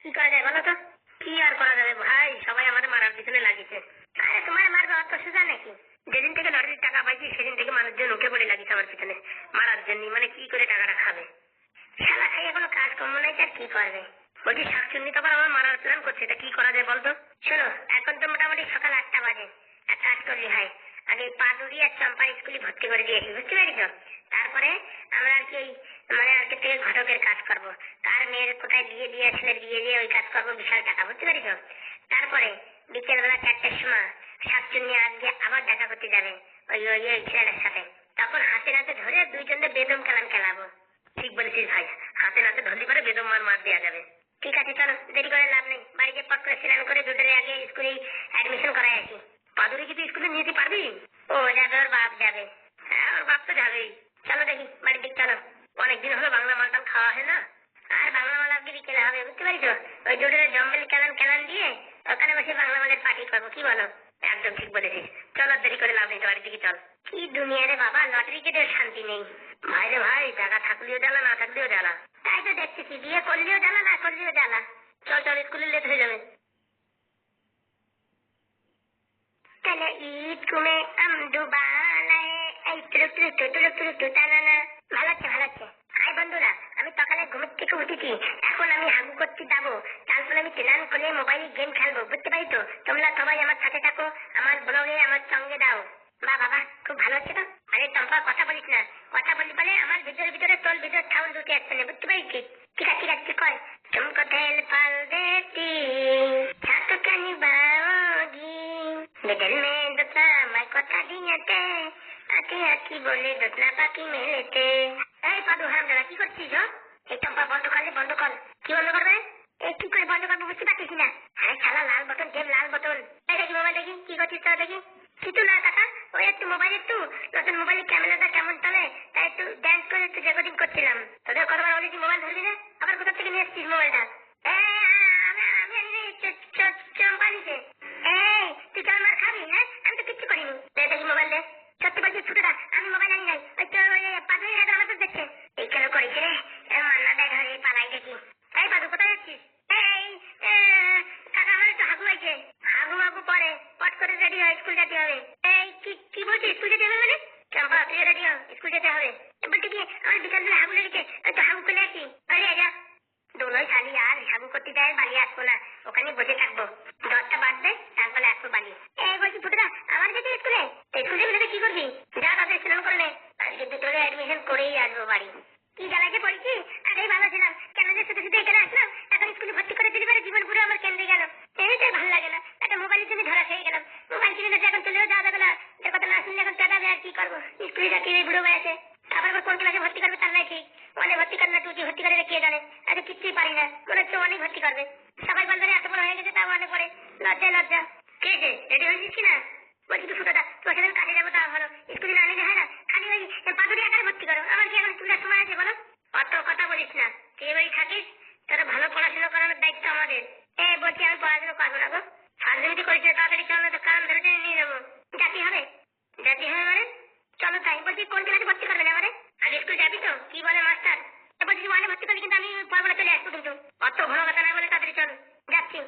কি করা যায় বলো তো? কি আর করা যাবে ভাই, সবাই আমাদের মারার পিছনে লাগিয়েছে। আরে তোমার মারবে অত সোজা নাকি? যেদিন থেকে লটারির টাকা পাইছি সেদিন থেকে মানুষজন উঠে পড়ে লাগিয়েছে আমার পিছনে মারার জন্য। মানে কি করে টাকাটা খাবে? শালা খাইয়ে কোনো কাজ কর্ম নাই, আর কি করবে? বলছি শাকচুন্নি তো আবার আমার মারার প্ল্যান করছে, এটা কি করা যায় বলতো? শোনো, এখন তো মোটামুটি সকাল 8টা বাজে। এক কাজ করলি ভাই, আগে পাদুরি আর চম্পার স্কুলে ভর্তি করে দিয়েছি, বুঝতে পারিস? তারপরে আমরা আর কি মানে আর কি থেকে ঘটকের কাজ করবো, কার মেয়ের কোথায় বিয়ে দিয়ে আসলে বিয়ে দিয়ে ওই কাজ করবো, বিশাল টাকা, বুঝতে পারিস? তারপরে বিকেল বেলা 4টার সময় শাকচুন্নি আজকে আবার দেখা করতে যাবে ওই ওই ওই ছেলেটার সাথে। তখন হাতে নাতে ধরে দুইজনকে বেদম খেলান খেলাবো। ঠিক বলেছিস ভাই, হাতে নাতে ধরলি করে বেদম মার মার দেওয়া যাবে। ঠিক আছে চলো, দেরি করে লাভ নেই, বাড়িতে পট করে স্নান করে দুটোরে আগে স্কুলে অ্যাডমিশন করাই আসি। পাদুরি কি তুই স্কুলে নিয়ে যেতে পারবি? ও যাবে, ওর বাপ যাবে। হ্যাঁ ওর বাপ তো যাবেই। চলো দেখি বাড়ির দিক চলো, অনেকদিন হলো বাংলা মালটাল খাওয়া হয় না। আর বাংলা মাল আজকে বিকেলে হবে, বুঝতে পারিস? ওই দুটোরে জম্বেল খেলান খেলান দিয়ে ওখানে বসে বাংলা মালের পার্টি করবো, কি বলো? একদম ঠিক বলেছিস, চল আর দেরি করে লাভ নেই, বাড়ির দিকে চল। কি দুনিয়া রে বাবা, লটারি কেটেও শান্তি নেই। ভাই রে ভাই, টাকা থাকলেও জ্বালা, না থাকলেও জ্বালা। তাই তো দেখতেছি, বিয়ে করলেও জ্বালা, না করলেও জ্বালা। চল চল, স্কুলে লেট হয়ে যাবে। चलो ईद में हम ডুবালে এই টুরুক টুরুক টুরুক টুরুক টানানা। ভালো হচ্ছে ভালো হচ্ছে। আয় বন্ধুরা, আমি সকালে ঘুম থেকে উঠেছি, এখন আমি হাগু করতে যাবো, তারপর আমি স্নান করে মোবাইলে গেম খেলবো, বুঝতে পারি তো? তোমরা সবাই আমার সাথে থাকো, আমার ব্লগে আমার সঙ্গে দাও। বাহ বাবা, খুব ভালো হচ্ছে তো। আরে চম্পা কথা বলিস না, কথা বলি বলে আমার ভিতরে ভিতরে তোর ভিতরে সাউন্ড ঢুকে আসছে না, বুঝতে পারিস? ঠিক আছে ঠিক আছে, তুই কর। तुमको तेल पाल देती छत का निभाओगी बदल में दुतना मैं কথা দিয়েতে আতি আতি বলে দুতনা পাখি মেলেতে। এই পাদু হারামজাদা, কি করছিস? এই চম্পা বন্ধ করলে বন্ধ কর। কি বন্ধ করবে? এই কি করে বন্ধ করবো বুঝতে পারছিস না? আরে শালা লাল বটন গেম, লাল বটন। এই দেখি মোবাইল দেখি, কি করছিস তোরা দেখি। কিছু না কাকা, ওই একটু মোবাইল, একটু নতুন মোবাইলের ক্যামেরাটা কেমন চলে তাই একটু ড্যান্স করে একটু রেকর্ডিং করছিলাম। তোদের কতবার বলেছি মোবাইল ধরবি না, আবার কোথা থেকে নিয়ে এসছিস মোবাইলটা? চম্পা নিচে। এই তুই চল মার খাবি? হ্যাঁ আমি তো কিচ্ছু করিনি। দেখি মোবাইল দে। সত্যি বলছিস ছোটটা, আমি মোবাইল আনি নাই। ওই তো পাদুরি হাতে আমার তো দেখছে। এই কেন করেছে রে? মান্না দেখ ধরে পালাই দেখি। এই পাদু কোথায় যাচ্ছিস? এই কাকা আমার একটু হাগু হয়েছে। হাগু মাগু পরে পট করে রেডি হয়, স্কুল যেতে হবে। এই কি কি বলছিস, স্কুল যেতে হবে মানে? চম্পা তুই রেডি হ, স্কুল যেতে হবে। বলতে কি আমার বিকাল বেলা হাগু লেগেছে, একটু হাগু করে আসি। আরে যা দোলোই শালি, আর হাগু করতে যায় বালি আসবো না, ওখানে বসে থাকবো। 10টা বাজবে, তারপরে আসবো বালি। এই বলছি ফুটুদা, আমার যেতে স্কুলে? স্কুল যাবি, কি করবি? যা তাদের স্নান করে নে, আজকে দুটোরে অ্যাডমিশন করেই আসবো বাড়ি। কি জ্বালাতে পড়েছি, আগেই ভালো ছিলাম, কেন যে শুধু শুধু এখানে আসলাম। এখন স্কুলে ভর্তি করে দিলি পারে জীবন পুরো আমার কেন্দ্রে গেল। এমনিতেই ভালো লাগে না, একটা মোবাইলের জন্য ধরা খেয়ে গেলাম। মোবাইল কিনে দিতে এখন চলেও যাওয়া যাবে না, যে কথা না শুনলে এখন পেটাবে, আর কি করবো? স্কুলে যাচ্ছি এই বুড়ো বয়সে, আবার কোন ক্লাসে ভর্তি করবে তার নাই ঠিক। অনেক ভর্তি করে না, তুই ভর্তি করে কে জানে। আরে কিচ্ছুই পারি না, মনে হচ্ছে অনেক ভর্তি করবে। সবাই বলবে এত বড় হয়ে গেছে, তাও মনে পড়ে। লজ্জা লজ্জা। কে যে রেডি হয়েছিস কিনা? বলছি তুই ফুটোটা, তোর সাথে কাজে যাবো, তা ভালো। স্কুলে না নিলে হয় না, খালি ওই পাদুরি আকারে ভর্তি করো। আমার কি এখন স্কুলের সময় আছে বলো? অত কথা বলিস না, তুই বাড়ি থাকিস, তোরা ভালো পড়াশোনা করানোর দায়িত্ব আমাদের। বলছি আমি পড়াশোনা করবো না গো। ফার্জমিটি করেছিল, তাড়াতাড়ি চল না তো কারণ ধরে নিয়ে যাবো। জাতি হবে? জাতি হবে মানে? চলো তাই। বলছি কোন ক্লাসে ভর্তি করবে না আমারে? আগে স্কুল যাবি তো? কি বলে মাস্টার? বলছি ওয়ানে ভর্তি করবি, কিন্তু আমি পড়বো না, চলে আসবো কিন্তু। অত ঘন কথা না বলে তাড়াতাড়ি চল, যাচ্ছি।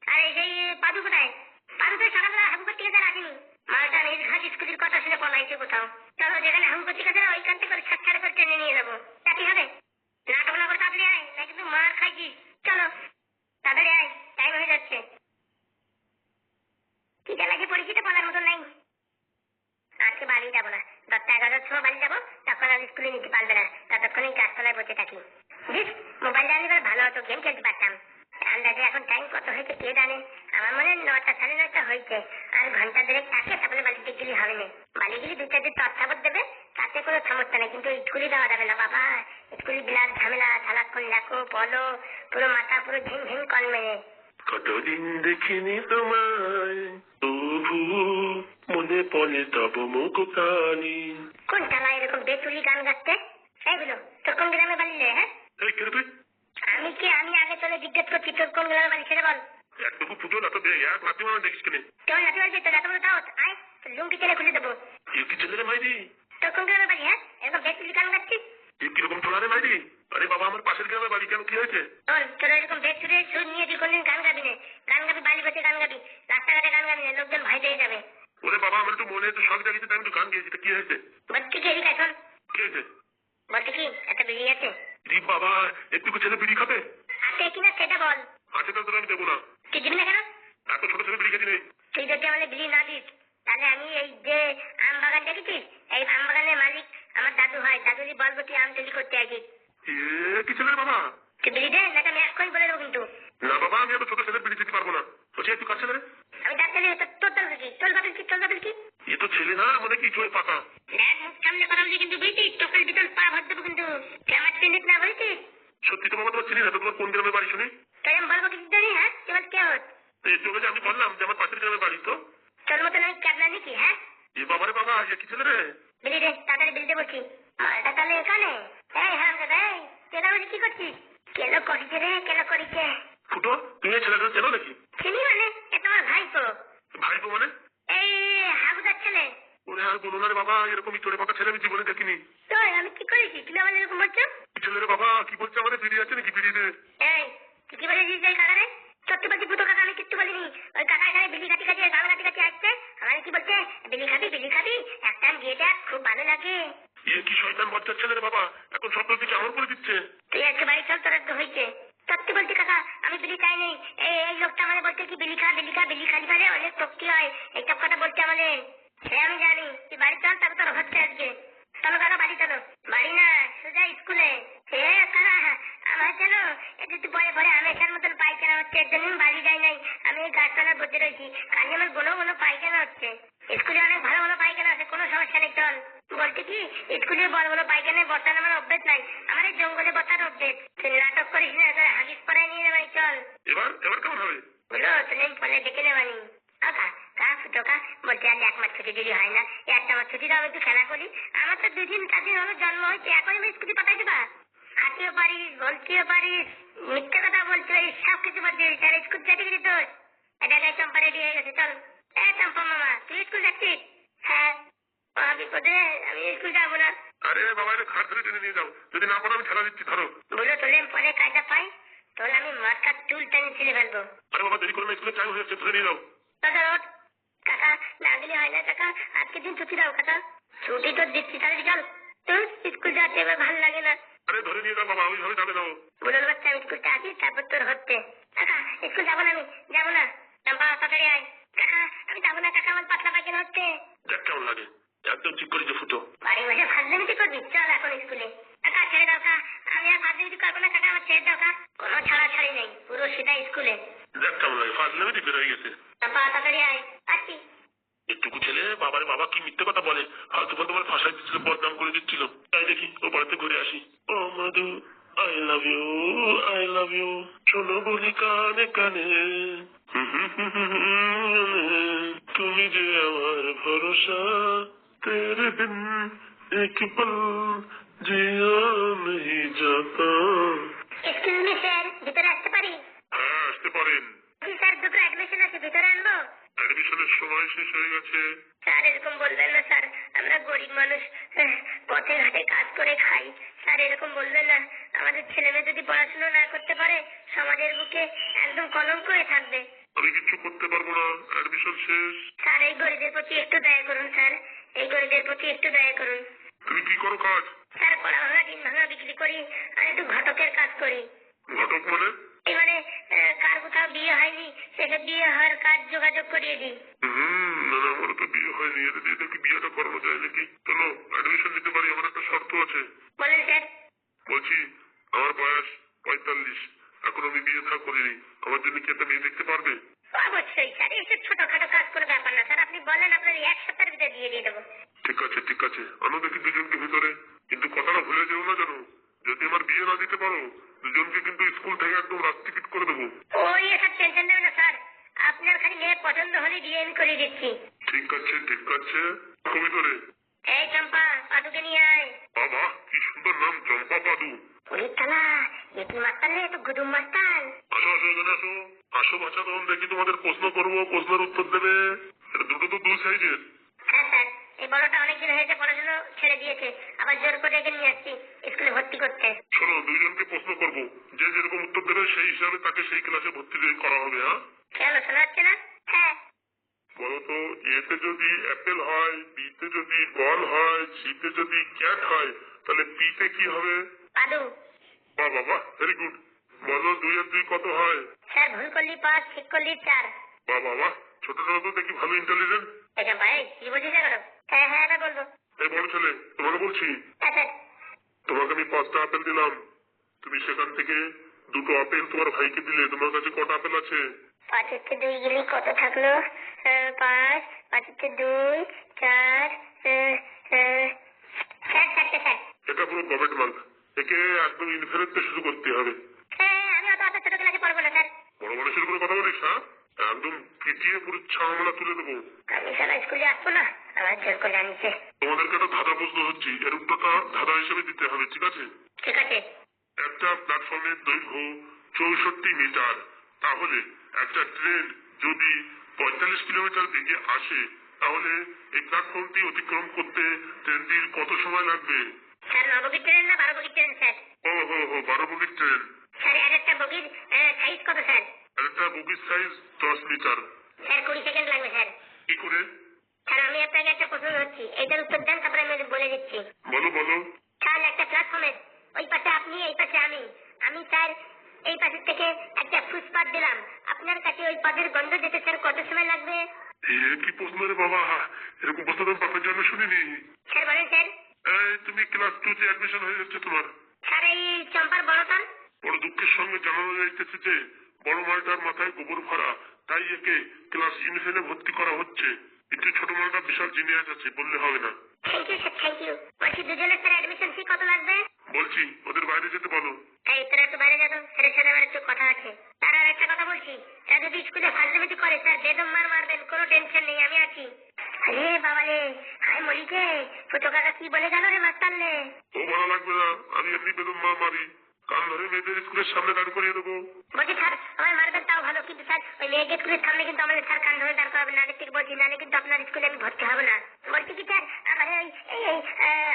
আরে সেই পাদু কোথায়? পাদু তো সকালবেলা হাগু করতে গেছে, আর আসেনি। মালটা নিজ ঘাট স্কুলের কথা শুনে পলাইছে কোথাও। চলো যেখানে হাগু করতে গেছে ওইখান থেকে ছাড় করে টেনে নিয়ে যাবো। জাতি হবে? নাটক না করে তাড়াতাড়ি আয়, না কিন্তু মার খাইছিস। চলো তাড়াতাড়ি আয়, টাইম হয়ে যাচ্ছে। কি জ্বালাকে পরিচিত বলার মতো নাই। আজকে বাড়ি যাবো না, 10টা-11টার সময় বাড়ি যাবো, তখন আর স্কুলে নিতে পারবে না, ততক্ষণ গাছতলায় বসে থাকি। বুঝিস, মোবাইলটা আনলে ভালো হতো, গেম খেলতে পারতাম। আন্দাজে এখন টাইম কত হয়েছে কে জানে, আমার মনে হয় 9টা, 9:30 হয়েছে। আর ঘন্টা দেড়েক থাকে, তারপরে বাড়িতে গেলে হবে না। বাড়ি গেলে 2-4 দিন তত্ত্বাবধ দেবে, তাতে কোনো সমস্যা নেই, কিন্তু স্কুলে দেওয়া যাবে না বাবা। স্কুলে বিলাস ঝামেলা, সারাক্ষণ লেখো বলো, পুরো মাথা পুরো ঝিম ঝিম কল মেরে। কতদিন দেখিনি তোমায়, তবু মনে পড়ে তব মুখখানি। কোন শালা এরকম বেচুলি গান গাচ্ছে? এইগুলো তোর কোন গ্রামে বাড়ি রে? হ্যাঁ এই কে রে তুই? আমি কি? আমি আগে চলে জিজ্ঞেস করছি তোর কোন গ্রামে বাড়ি, সেটা বল। একটুকু ফুটো না তো দে, এক লাথি মারা দেখিস কেন? কেমন লাঠি মারবি? তোর এত বড় দাওয়াত? আয় তোর লুঙ্গি টেনে খুলে দেবো। কি ছেলে রে মাইরি? তোর কোন গ্রামে বাড়ি? হ্যাঁ এরকম বেচুলি গান গাচ্ছিস? কিরকম চলা রে মাইরি? আরে বাবা, আমার পাশের গ্রামে বাড়ি, কেন কি হয়েছে? শোন, তোরা এরকম বেড ছুড়ে সুর নিয়ে তুই কোনদিন গান গাবি না। গান গাবি বালি বসে গান গাবি, রাস্তাঘাটে গান গাবি না, লোকজন ভয় পেয়ে যাবে। ওরে বাবা, আমার একটু মনে একটু শখ জাগিয়েছে, তাই আমি একটু গান গেয়েছি। তা কি হয়েছে? বলছি কি এদিকে শোন, কি হয়েছে? বলছি কি একটা বিড়ি আছে? রি বাবা, একটু ছেলে বিড়ি খাবে? আছে কিনা সেটা বল। আছে, তো আমি দেবো না। তুই দিবি না কেন? এত ছোট ছেলে বিড়ি খেতে নেই। তুই যদি আমাদের বিড়ি না দিস, তাহলে আমি এই যে আম বাগান দেখেছিস, এই আম বাগানের মালিক আমার দাদু হয়, দাদুরই বলবো তুই আম চুরি করতে আসিস। কি ছেলে বাবা? তুই বিড়ি দে, নাকি আমি এক্ষুনি বলে দেবো কিন্তু। না বাবা, আমি এত ছোট ছেলে বিড়ি দিতে পারবো না। বলছি একটু কাছে রে। আমি তার ছেলে, তোর দল কি? তোর বাবিল কি? তোর বাবিল কি? এ তো ছেলে না, মানে কি চোখে পাকা। দেখ, মুখ সামনে কথা বলছি কিন্তু, বুঝছিস? তোকাল বিতল পা ভর দেবো কিন্তু। তুই আমার চিনিস না, বলছিস? সত্যি তো বাবা, তোমার চিনি না তো? তোমার কোন গ্রামে বাড়ি শুনি? তাই আমি বলবো কিছু জানি? হ্যাঁ, তুই বল কে হত? এই চোখে যে আমি বললাম যে আমার পাশের গ্রামে বাড়ি, তো তোর মতন আমি ক্যাবলা নাকি? হ্যাঁ, এ বাবা রে বাবা, কি ছেলে রে? বিলি দে, তাড়াতাড়ি বিলি দে বলছি। মালটা তাহলে এখানে? এই হ্যাঁ দাদা, এই কেনা বলছি কি করছিস? কেন করিছে রে, কেন করিছে? ফুটো, তুমি এই ছেলেটা চেনো নাকি? চিনি মানে? এ তোমার ভাইপো। ভাইপো মানে? এই হাগুদার ছেলে। ওরে আর বলো না রে বাবা, এরকম চোরে পাকা ছেলে আমি জীবনে দেখিনি। তো আমি কি করেছি তুমি আমার এরকম বলছো? ছেলে রে বাবা, কি বলছে? আমাদের বিড়ি আছে নাকি? বিড়ি দে। এই তুই কি বলেছিস এই কাকারে? সত্যি বলছি পুতো কাকা, আমি কিচ্ছু বলিনি। ওই কাকা এখানে বিলি খাতি খাতি গাল গাতি খাতি আসছে, আমার কি বলছে বিলি খাবি বিলি খাবি, একটা দিয়ে দেখ, খুব ভালো লাগে। কি শয়তান বাচ্চার ছেলে রে বাবা, এখন সব দিকে আমার করে দিচ্ছে। তুই আজকে বাড়ি চল, তোর একটু হয়েছে। সত্যি বলছি কাকা, আমি বিলি চাই নেই। এই লোকটা আমাদের বলছে কি বিলি খা বিলি খা, বিলি খালি পারে অনেক শক্তি হয়, এইসব কথা বলছে আমাদের। সে আমি জানি। তুই বাড়ি চল, তারপর তোর হচ্ছে আজকে। চলো কাকা, বাড়ি চলো। বাড়ি না, সোজা স্কুলে। হে কাকা, আমার যেন একটু পরে পরে আমেশার মতন পায়খানা হচ্ছে। একদিন বাড়ি যাই নাই, আমি এই গাছতলায় বসে রয়েছি, কাজে আমার ঘন ঘন পায়খানা হচ্ছে। স্কুলে অনেক ভালো ভালো পায়খানা আছে, কোনো সমস্যা নেই। চল। বলতে কি, স্কুলে বড় বড় পায়খানায় বসার আমার অভ্যেস নাই, আমার এই জঙ্গলে বসার অভ্যেস। তুই নাটক করিস না, তোর হাগিস পরাই নিয়ে যাবাই। চল। এবার এবার কেমন হবে? বলো, তুমি ফোনে দেখে নেবানি। কাকা কা ফুটোকা বলছে আর 1 মাস ছুটি যদি হয় না, 1 মাস ছুটি দাও, একটু খেলা করি। আমার তো 2 দিন 4 দিন হলো জন্ম হয়েছে, এখন আমি স্কুটি পাঠাই দিবা? হাঁটিও পারিস, বলতেও পারিস, মিথ্যে কথা বলতে পারিস, সব কিছু বলছিস। আর স্কুল যেতে গেছি তোর এটা চম্পা রেডি হয়ে গেছে। চল। চম্পা মামা, তুই স্কুল যাচ্ছিস? হ্যাঁ। বিপদে, আমি স্কুল যাবো না। আরে বাবা, এটা ঘাট ধরে টেনে নিয়ে যাও, যদি না পারো আমি ঠেলা দিচ্ছি, ধরো। বলে তোলে পরে কায়দা পাই, তোলে আমি মাথার চুল টেনে ছিঁড়ে ফেলবো। আরে বাবা, দেরি করো না, স্কুলের টাইম হয়ে যাচ্ছে, ধরে নিয়ে যাও। দাদা ওঠ। কাকা না দিলে হয় না কাকা, আজকে দিন ছুটি দাও কাকা। ছুটি তো দিচ্ছি, তাহলে চল। তোর স্কুল যাতে এবার ভালো লাগে না। আরে ধরে নিয়ে যাও বাবা, ওইভাবে যাবে না। বুড়োর বাচ্চা, আমি স্কুলটা আছি, তারপর তোর হচ্ছে। কাকা স্কুল যাবো না, আমি যাবো না। চম্পা তাড়াতাড়ি আয়। কাকা আমি যাবো না কাকা, আমার পাতলা পায়খানা হচ্ছে। দেখ কেমন লাগে, একদম ঠিক করেছে ফুটো। বাড়ি বসে ফাজলামিতি করবি? চল এখন স্কুলে। কাকা ছেড়ে দাও কাকা, আমি আর ফাজলামিতি করবো না কাকা, আমার ছেড়ে দাও কাকা। কোনো ছাড়াছাড়ি নেই, পুরো সিধা স্কুলে। দেখ কেমন লাগে, ফাজলামি বের হয়ে গেছে। চম্পা তাড়াতাড়ি আয়। আসছি। একটুকু ছেলে বাবারে বাবা কি মিথ্যে কথা বলে, ফালতু ফালতু আমার ফাঁসাই দিচ্ছিল, বদনাম করে দিচ্ছিল। তাই দেখি ও বাড়িতে ঘুরে আসি। ও Madhu, I love you, I love you, শোনো বলি কানে কানে, তুমি যে আমার ভরসা, তেরে বিন এক পল জিয়া नहीं जाता। এক্সকিউজ মি স্যার, ভিতরে আসতে পারি? হ্যাঁ, আসতে পারেন। জি স্যার, দুটো অ্যাডমিশন আছে, ভিতরে আনবো? অ্যাডমিশনের সময় শেষ হয়ে গেছে। স্যার এরকম বলবেন না স্যার, আমরা গরিব মানুষ, পথে ঘাটে কাজ করে খাই। স্যার এরকম বলবেন না, আমাদের ছেলে মেয়ে যদি পড়াশোনা না করতে পারে, সমাজের বুকে একদম কলঙ্ক হয়ে থাকবে। আমি কিছু করতে পারবো না, অ্যাডমিশন শেষ। স্যার এই গরিবের প্রতি একটু দয়া করুন স্যার, এই গরিবের প্রতি একটু দয়া করুন। তুমি কি করো কাজ? স্যার কলা ভাঙা ডিম ভাঙা বিক্রি করি, আর একটু ঘটকের কাজ করি। ঘটক মানে? এই মানে কার কোথাও বিয়ে হয়নি, সেটা বিয়ে হওয়ার কাজ যোগাযোগ করিয়ে দিই। না না, আমার তো বিয়ে হয়নি, এটা দিয়ে কি বিয়েটা করানো যায় নাকি? চলো অ্যাডমিশন নিতে পারি, আমার একটা শর্ত আছে। বলেন স্যার। বলছি, আমার বয়স 45, এখন আমি বিয়ে থা করিনি, আমার জন্য কি একটা মেয়ে দেখতে পারবে? অবশ্যই স্যার, এসব ছোটখাটো কাজ করে ব্যাপার না স্যার, আপনি বলেন, আপনার 1 সপ্তাহের ভিতরে দিয়ে দেবো। ঠিক আছে ঠিক আছে, আনো দেখি দুজনকে ভিতরে, কিন্তু কথাটা ভুলে যেও না যেন, যদি আমার বিয়ে না দিতে পারো, দুজনকে কিন্তু স্কুল থেকে একদম রাত টিকিট করে দেবো। ওই এসব টেনশন নেবেন না স্যার, আপনার খালি মেয়ে পছন্দ হলে বিয়ে আমি করে দিচ্ছি। ঠিক আছে ঠিক আছে, ভিতরে। এই চম্পা, পাদুকে নিয়ে আয়। বাবা কি সুন্দর নাম, চম্পা পাদু। পরীক্ষালা এটি মাস্টার নেই তো, গুদুম মাস্টার। আসো আসো এখানে আসো, আসো বাচ্চা, তখন দেখি তোমাদের প্রশ্ন করবো, প্রশ্নের উত্তর দেবে। এটা দুটো তো 2 সাইজের। হ্যাঁ স্যার, এই বড়টা অনেকদিন হয়েছে পড়াশোনা ছেড়ে দিয়েছে, আবার জোর করে একে নিয়ে আসছি স্কুলে ভর্তি করতে। শোনো, দুইজনকে প্রশ্ন করবো, যে যেরকম উত্তর দেবে সেই হিসাবে তাকে সেই ক্লাসে ভর্তি করা হবে। হ্যাঁ, কেন শোনা যাচ্ছে না? হ্যাঁ। বলতো, এতে যদি অ্যাপেল হয়, বিতে যদি বল হয়, সিতে যদি ক্যাট হয়, তাহলে পিতে কি হবে? পাদু। বাহ বাবা, ভেরি গুড। বলো, 2 আর 2 কত হয়? স্যার ভুল করলি 5, ঠিক করলি 4। বাহ বাবা, ছোটটা তো দেখি ভালো ইন্টেলিজেন্ট। এটা ভাই কি বলছিস এখন? হ্যাঁ হ্যাঁ এবার বলবো। এই বড় ছেলে, তোমাকে বলছি, হ্যাঁ স্যার। তোমাকে আমি 5টা আপেল দিলাম, তুমি সেখান থেকে 2টো আপেল তোমার ভাইকে দিলে, তোমার কাছে কটা আপেল আছে? 5 2 গেলে কত থাকলো? 5, 5 2, 4, স্যার 4টে স্যার। এটা পুরো গভর্নমেন্ট মার্ক, একে একদম ইনফেরেন্সে শুরু করতে হবে। হ্যাঁ আমি অত ছোট ক্লাসে পড়বো না স্যার। বড় মানুষের করে কথা বলিস? হ্যাঁ, একদম পিটিয়ে পুরো ছামলা তুলে দেবো। আমি সারা স্কুলে আসবো না, আমার জোর করে আনছে। তোমাদেরকে একটা ধাঁধা প্রশ্ন হচ্ছে, এর উত্তরটা ধাঁধা হিসেবে দিতে হবে, ঠিক আছে? ঠিক আছে। একটা প্ল্যাটফর্মের দৈর্ঘ্য 64 মিটার, তাহলে একটা ট্রেন যদি 45 কিলোমিটার বেগে আসে, তাহলে এই প্ল্যাটফর্মটি অতিক্রম করতে ট্রেনটির কত সময় লাগবে? স্যার 9 বগির ট্রেন না 12 বগির ট্রেন স্যার? ও হো হো, 12 বগির ট্রেন। স্যার এক একটা বগির সাইজ কত স্যার? একটা বগির সাইজ 10 মিটার। স্যার 20 সেকেন্ড লাগবে স্যার। কি করে? স্যার আমি আপনাকে একটা প্রশ্ন করছি, এইটার উত্তর দেন, তারপরে আমি বলে দিচ্ছি। বলো বলো। স্যার একটা প্ল্যাটফর্মের ওই পাশে আপনি, এই পাশে আমি। আমি স্যার এই পাশের থেকে একটা ফুটপাত দিলাম, আপনার কাছে ওই পদের গন্ধ যেতে স্যার কত সময় লাগবে? এ কি প্রশ্ন রে বাবা, এরকম প্রশ্ন তো বাপের জন্য শুনিনি। স্যার বলেন স্যার। তুমি ক্লাস 2 তে অ্যাডমিশন হয়ে যাচ্ছে তোমার। স্যার এই চম্পার বড়টা। বড় দুঃখের সঙ্গে জানানো যাইতেছে যে বড় মালটার মাথায় গোবর ভরা, তাই একে ক্লাস ইনভেনে ভর্তি করা হচ্ছে। কিন্তু ছোট মালটা বিশাল জিনিয়াস আছে, বললে হবে না। Thank you sir, thank you. বলছি দুজনের স্যার অ্যাডমিশন ফি কত লাগবে? বলছি ওদের বাইরে যেতে বলো। এই তোরা একটু বাইরে যাবো, স্যারের সাথে আমার একটু কথা আছে। তার আর একটা কথা বলছি, এরা যদি স্কুলে ফাজলামি করে স্যার বেদম মার মারবেন, কোনো টেনশন নেই, আমি আছি। আরে বাবা রে, হাই মরিকে ফুটো কাকা কি বলে গেল রে মাস্টার নে? ও বলা লাগবে না, আমি এমনি বেদম মারি, কান ধরে মেয়েদের স্কুলের সামনে দাঁড় করিয়ে দেবো। বলছি স্যার আমার মারবেন তাও ভালো, কিন্তু স্যার ওই মেয়েদের স্কুলের সামনে কিন্তু আমাদের স্যার কান ধরে দাঁড় করাবেন না, আগে থেকে বলছি, নাহলে কিন্তু আপনার স্কুলে আমি ভর্তি হবো না। বলছি কি স্যার আমার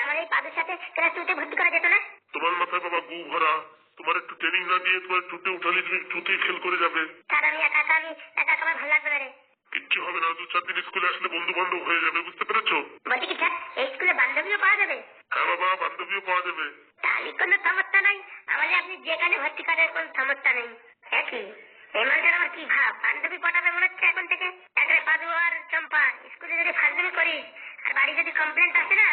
আমার এই পাদের সাথে ক্লাস 2 তে ভর্তি করা যেত না? তোমার মাথায় বাবা গু ভরা, তোমার একটু ট্রেনিং না দিয়ে তোমার টুটে উঠালে তুমি টুতেই ফেল করে যাবে। স্যার আমি একা একা আমার ভালো লাগবে না রে। কিচ্ছু হবে না, 2-4 দিন স্কুলে আসলে বন্ধু বান্ধব হয়ে যাবে, বুঝতে পেরেছো? বলছি কি স্যার এই স্কুলে বান্ধবীও পাওয়া যাবে? হ্যাঁ বাবা, বান্ধবীও পাওয়া যাবে। তাহলে কোনো সমস্যা নাই, আমাদের আপনি যেখানে ভর্তি করার কোনো সমস্যা নেই। হ্যাঁ কি এমানটার আমার কি ভাব, বান্ধবী পটাবে মনে হচ্ছে এখন থেকে। একরে পাদু আর চম্পা স্কুলে যদি ফাজলামি করিস আর বাড়ি যদি কমপ্লেন আসে না,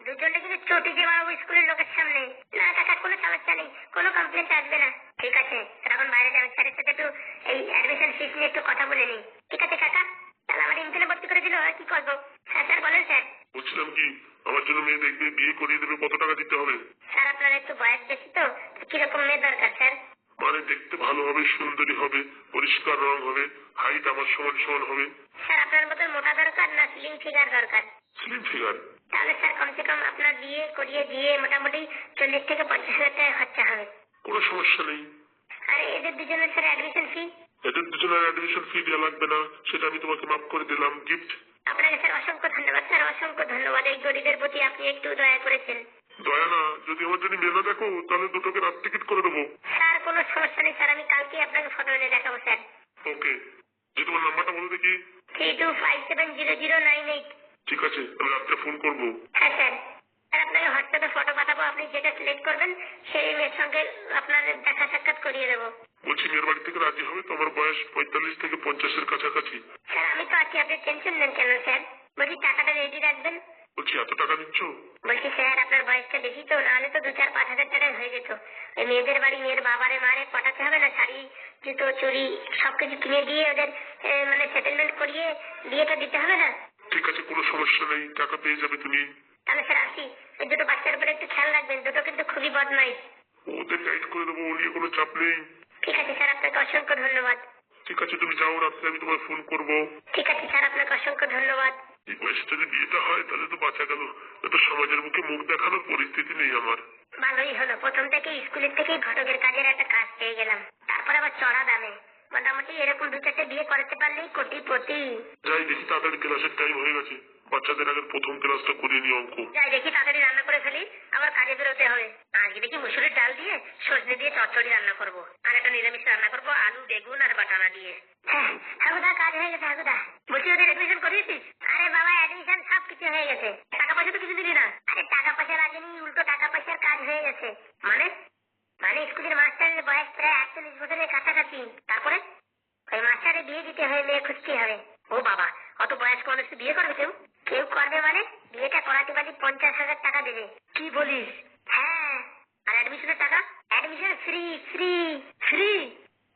দুজনে কিন্তু চটি যে মারবো স্কুলের লোকের সামনে। না কাকা কোনো সমস্যা নেই, কোনো কমপ্লেন আসবে না। ঠিক আছে এখন বাইরে যাবেন, স্যারের সাথে একটু এই অ্যাডমিশন ফিস নিয়ে একটু কথা বলে নিই। ঠিক আছে কাকা, তাহলে আমার ইন্টারনে ভর্তি করে দিল, আর কি করবো? হ্যাঁ স্যার বলেন স্যার। বলছিলাম কি, আমার জন্য মেয়ে দেখবে, বিয়ে করিয়ে দেবে, কত টাকা দিতে হবে? স্যার আপনার একটু বয়স বেশি তো, কিরকম মেয়ে দরকার স্যার? মানে দেখতে ভালো হবে, সুন্দরী হবে, পরিষ্কার রং হবে, হাইট আমার সমান সমান হবে। স্যার আপনার মতো মোটা দরকার না স্লিম ফিগার দরকার? Slim figure. তাহলে স্যার কমসে কম আপনার বিয়ে করিয়ে দিয়ে মোটামুটি 40 থেকে 50 হাজার টাকা খরচা হবে। কোনো সমস্যা নেই। আর এদের দুজনের স্যার অ্যাডমিশন ফি? এদের দুজনের অ্যাডমিশন ফি দেওয়া লাগবে না, সেটা আমি তোমাকে মাফ করে দিলাম, গিফট। আপনাকে স্যার অসংখ্য ধন্যবাদ, স্যার অসংখ্য ধন্যবাদ, এই গরিবের প্রতি আপনি একটু দয়া করেছেন। দয়া না, যদি আমার জন্য মেলা দেখো তাহলে দুটোকে রাত টিকিট করে দেবো। স্যার কোনো সমস্যা নেই স্যার, আমি কালকে আপনাকে ফটো এনে দেখাবো স্যার। ওকে, যে তোমার নাম্বারটা বলো দেখি। 32570098। ঠিক আছে, আমি রাত্রে ফোন করবো। হ্যাঁ স্যার। স্যার আপনাকে হোয়াটসঅ্যাপে ফটো পাঠাবো, আপনি যেটা সিলেক্ট করবেন সেই মেয়ের সঙ্গে আপনার দেখা সাক্ষাৎ করিয়ে দেবো। বলছি মেয়ের বাড়ি থেকে রাজি হবে তো? আমার বয়স 45 থেকে 50-এর কাছাকাছি। স্যার আমি তো আছি, আপনি টেনশন নেন কেন স্যার? বলছি টাকাটা রেডি রাখবেন। বলছি এত টাকা নিচ্ছ? বলছি স্যার আপনার বয়সটা বেশি তো, নাহলে তো 2-4-5 হাজার টাকায় হয়ে যেত। ওই মেয়েদের বাড়ি মেয়ের বাবারে মারে পটাতে হবে না, শাড়ি জুতো চুড়ি সবকিছু কিনে দিয়ে ওদের মানে সেটেলমেন্ট করিয়ে বিয়েটা দিতে হবে না? ঠিক আছে, কোনো সমস্যা নেই, টাকা পেয়ে যাবে তুমি। তাহলে স্যার আসি, ওই দুটো বাচ্চার উপরে একটু খেয়াল রাখবেন, দুটো কিন্তু খুবই বদমাইশ। ওদের গাইড করে দেবো, ও নিয়ে কোনো চাপ নেই। ঠিক আছে স্যার, আপনাকে অসংখ্য ধন্যবাদ। ঠিক আছে, তুমি যাও, রাত্রে আমি তোমায় ফোন করবো। ঠিক আছে স্যার, আপনাকে অসংখ্য ধন্যবাদ। এই বয়সে যদি বিয়েটা হয় তাহলে তো বাঁচা গেল, তো সমাজের মুখে মুখ দেখানোর পরিস্থিতি নেই আমার। ভালোই হলো, প্রথম থেকে স্কুলের থেকেই ঘটকের কাজের একটা কাজ পেয়ে গেলাম, তারপর আবার চড়া দামে। মোটামুটি এরকম 2-4টে বিয়ে করাতে পারলেই কোটিপতি। যাই দেখি, তাড়াতাড়ি ক্লাসের টাইম হয়ে গেছে। বাচ্চাদের আগে প্রথম ক্লাসটা করিয়ে নিয়ে অঙ্ক। যাই দেখি তাড়াতাড়ি রান্না করে ফেলি, আবার কাজে বেরোতে হবে। আজকে দেখি মুসুরের ডাল দিয়ে সজনে দিয়ে চচ্চড়ি রান্না করবো, আর একটা নিরামিষ রান্না করবো আলু বেগুন আর বাটানা দিয়ে। হ্যাঁ হাগুদা, কাজ হয়ে গেছে হাগুদা। বলছি ওদের এডমিশন করিয়েছিস? আরে বাবা অ্যাডমিশন সব কিছু হয়ে গেছে, টাকা পয়সা তো কিছু দিলি না। আরে টাকা পয়সা লাগেনি, উল্টো টাকা পয়সার কাজ হয়ে গেছে। মানে মানে স্কুলের মাস্টারের বয়স প্রায় 48 বছরের কাছাকাছি। তারপরে ওই মাস্টারে বিয়ে দিতে হয়ে মেয়ে খুঁজতে হবে। ও বাবা, অত বয়স্ক মানুষ বিয়ে করবে কেউ? কেউ করবে মানে বিয়েটা করাতে পারি 50,000 টাকা দেবে। কি বলিস? হ্যাঁ। আর অ্যাডমিশনের টাকা? Admission free free free.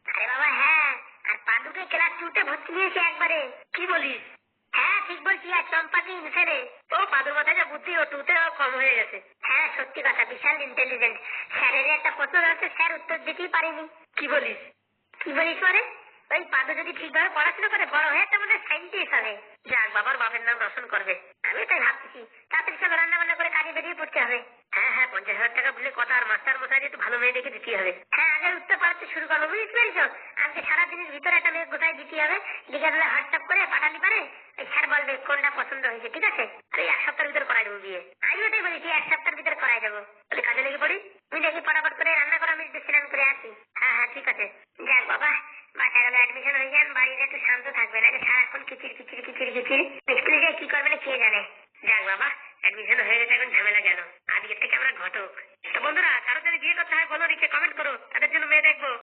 আরে বাবা হ্যাঁ, আর পাদুকে ক্লাস 2-তে ভর্তি নিয়েছে একবারে। কি বলিস? হ্যাঁ ঠিক বলছি। আর চম্পাকে ইনফেরে। ও পাদুর মাথায় যা বুদ্ধি, ও 2-তে কম হয়ে গেছে। হ্যাঁ সত্যি কথা, বিশাল ইন্টেলিজেন্ট। স্যারের একটা প্রশ্ন আছে, স্যার উত্তর দিতেই পারেনি। কি বলিস? কি বলিস মানে? ওই পাদু যদি ঠিকভাবে পড়াশোনা করে বড় হয়ে একটা আমাদের সাইন্টিস্ট হবে। যাক, বাবার বাপের নাম রোশন করবে। আমি তাই ভাবতেছি তাড়াতাড়ি সব রান্না বান্না করে কাজে বেরিয়ে পড়তে হবে। হ্যাঁ হ্যাঁ, 50,000 টাকা বলে কথা, আর মাস্টার মশাই একটু ভালো মেয়ে দেখে দিতে হবে। হ্যাঁ আগে উত্তর পাড়াতে শুরু করবো, বুঝতে পেরেছো? আজকে সারাদিনের ভিতরে একটা মেয়ে কোথায় দিতে হবে, বিকেলবেলা হোয়াটসঅ্যাপ করে পাঠালি পারে ওই স্যার বলবে কোনটা পছন্দ হয়েছে। ঠিক আছে? আর এই 1 সপ্তাহের ভিতরে করাই দেবো বিয়ে। আমি ওটাই বলেছি 1 সপ্তাহের ভিতরে করাই দেবো। তাহলে কাজে লেগে পড়ি। তুমি দেখি ফটাফট করে রান্না করো, আমি একটু স্নান করে আসি। হ্যাঁ হ্যাঁ ঠিক আছে। যাক বাবা, বাচ্চাগুলো অ্যাডমিশন হয়ে যান, বাড়িতে একটু শান্ত থাকবে, নাকি সারাক্ষণ কিচির কিচির কিচির কিচির। স্কুলে গিয়ে কি করবে না কে জানে। যাক বাবা, অ্যাডমিশন হয়ে গেছে, এখন ঝামেলা কেন? আজকের থেকে আমরা ঘটক। তো বন্ধুরা, কারো যদি বিয়ে করতে হয় বলো, নিচে কমেন্ট করো, তাদের